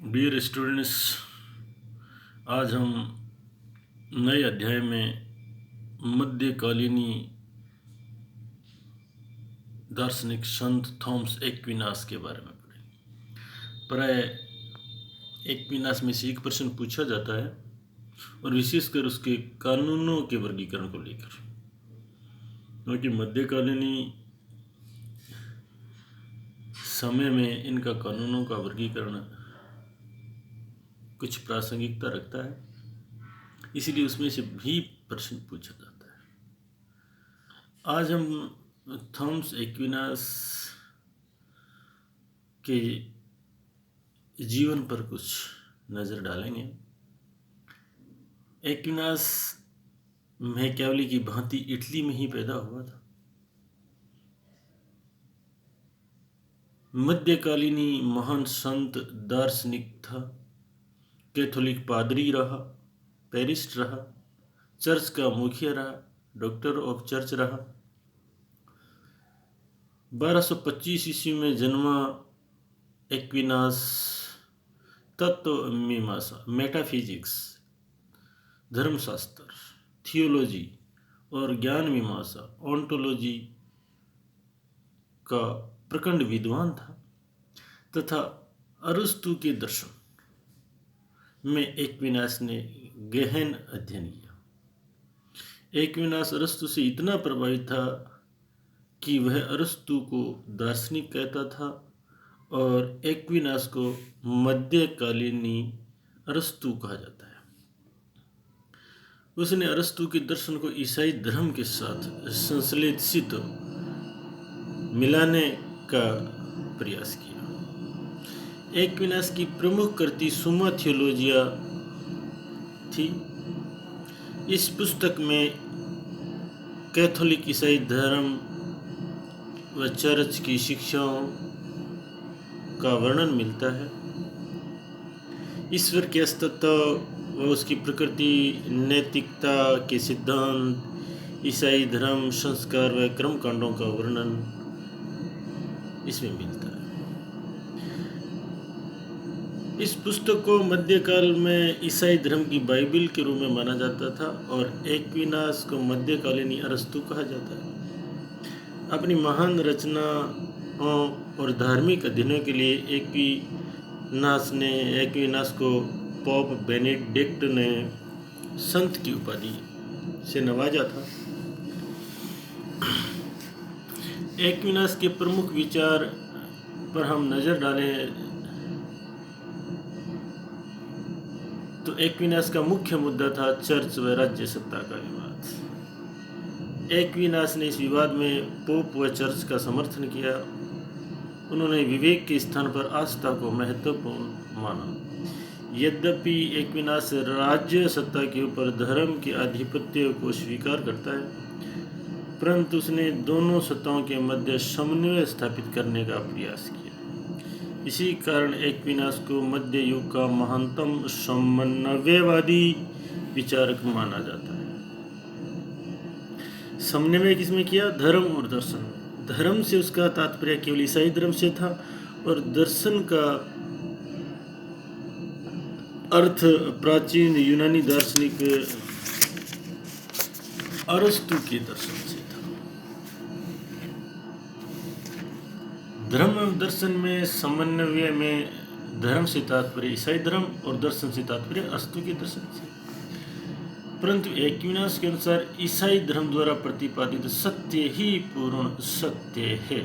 Dear students, आज हम नए अध्याय में मध्यकालीनी दार्शनिक संत थॉमस एक्विनास के बारे में पढ़ेंगे। प्राय एक्विनास में से एक प्रश्न पूछा जाता है और विशेषकर उसके कानूनों के वर्गीकरण को लेकर, क्योंकि मध्यकालीनी समय में इनका कानूनों का वर्गीकरण कुछ प्रासंगिकता रखता है, इसलिए उसमें से भी प्रश्न पूछा जाता है। आज हम थॉमस एक्विनास के जीवन पर कुछ नज़र डालेंगे। एक्विनास मैकियावेली की भांति इटली में ही पैदा हुआ था। मध्यकालीनी महान संत दार्शनिक था, कैथोलिक पादरी रहा, पेरिस्ट रहा, चर्च का मुखिया रहा, डॉक्टर ऑफ चर्च रहा। 1225 ईस्वी में जन्मा एक्विनास तत्व मीमांसा, मेटाफिजिक्स, धर्मशास्त्र, थियोलॉजी और ज्ञान मीमांसा, ऑन्टोलॉजी का प्रखंड विद्वान था तथा अरस्तु के दर्शन में एक्विनास ने गहन अध्ययन किया। एक्विनास अरस्तु से इतना प्रभावित था कि वह अरस्तु को दार्शनिक कहता था और एक्विनास को मध्यकालीनी अरस्तु कहा जाता है। उसने अरस्तु के दर्शन को ईसाई धर्म के साथ संश्लेषित मिलाने का प्रयास किया। एक्विनास की प्रमुख कृति सुमा थियोलॉजिया थी। इस पुस्तक में कैथोलिक ईसाई धर्म व चर्च की शिक्षाओं का वर्णन मिलता है। ईश्वर के अस्तित्व व उसकी प्रकृति, नैतिकता के सिद्धांत, ईसाई धर्म, संस्कार व कर्मकांडों का वर्णन इसमें मिलता है। इस पुस्तक को मध्यकाल में ईसाई धर्म की बाइबिल के रूप में माना जाता था और एक्विनास को मध्यकालीनी अरस्तु कहा जाता है। अपनी महान रचनाओं और धार्मिक अध्ययनों के लिए एक्विनास को पोप बेनेडिक्ट ने संत की उपाधि से नवाजा था। एक्विनास के प्रमुख विचार पर हम नज़र डालें तो एक्विनास का मुख्य मुद्दा था चर्च व राज्य सत्ता का विवाद। एक्विनास ने इस विवाद में पोप व चर्च का समर्थन किया। उन्होंने विवेक के स्थान पर आस्था को महत्वपूर्ण माना। यद्यपि एक्विनास राज्य सत्ता के ऊपर धर्म के आधिपत्य को स्वीकार करता है, परंतु उसने दोनों सत्ताओं के मध्य समन्वय स्थापित करने का प्रयास किया। इसी कारण एक्विनास को मध्य युग का महानतम समन्वयवादी विचारक माना जाता है। समन्वय किसमें किया? धर्म और दर्शन। धर्म से उसका तात्पर्य केवल ईसाई धर्म से था और दर्शन का अर्थ प्राचीन यूनानी दार्शनिक अरस्तु के दर्शन से था। धर्म एवं दर्शन में समन्वय में धर्म से तात्पर्य ईसाई धर्म और दर्शन से तात्पर्य अरस्तु के दर्शन से। परंतु एक्विनास के अनुसार ईसाई धर्म द्वारा प्रतिपादित सत्य ही पूर्ण सत्य है,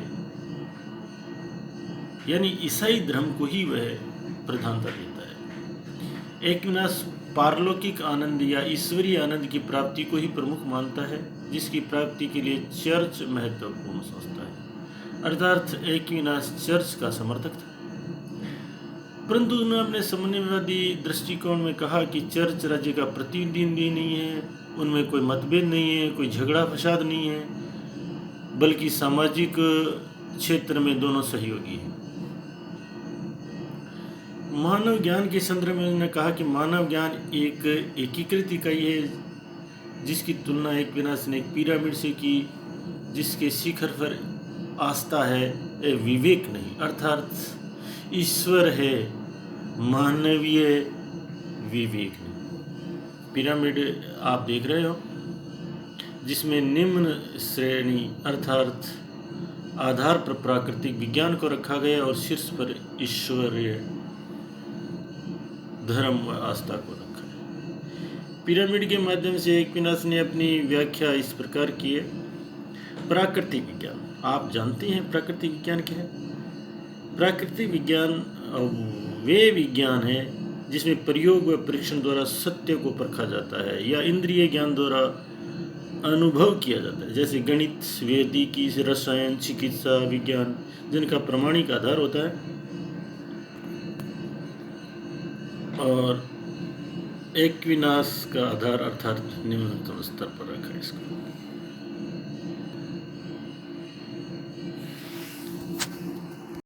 यानी ईसाई धर्म को ही वह प्रधानता देता है। एक्विनास पारलौकिक आनंद या ईश्वरीय आनंद की प्राप्ति को ही प्रमुख मानता है, जिसकी प्राप्ति के लिए चर्च महत्वपूर्ण समझता है। अर्थात एक्विनास चर्च का समर्थक था, परंतु उन्होंने अपने समन्वयवादी दृष्टिकोण में कहा कि चर्च राज्य का प्रतिनिधि नहीं है, उनमें कोई मतभेद नहीं है, कोई झगड़ा फसाद नहीं है, बल्कि सामाजिक क्षेत्र में दोनों सहयोगी हैं। मानव ज्ञान के संदर्भ में उन्होंने कहा कि मानव ज्ञान एक एकीकृत इकाई है, जिसकी तुलना एक्विनास ने एक पिरामिड से की, जिसके शिखर पर आस्था है, विवेक नहीं। अर्थात ईश्वर है मानवीय विवेक ने। पिरामिड आप देख रहे हो, जिसमें निम्न श्रेणी अर्थात आधार पर प्राकृतिक विज्ञान को रखा गया और शीर्ष पर ईश्वरीय धर्म व आस्था को रखा है। पिरामिड के माध्यम से एक्विनास ने अपनी व्याख्या इस प्रकार की है। प्राकृतिक विज्ञान, आप जानते हैं प्राकृतिक विज्ञान क्या है? प्राकृतिक विज्ञान वे विज्ञान है जिसमें प्रयोग व परीक्षण द्वारा सत्य को परखा जाता है या इंद्रिय ज्ञान द्वारा अनुभव किया जाता है, जैसे गणित, वैदिकी, रसायन, चिकित्सा विज्ञान, जिनका प्रमाणिक आधार होता है। और एक्विनास का आधार अर्थात निम्नतम स्तर पर रखा है इसको।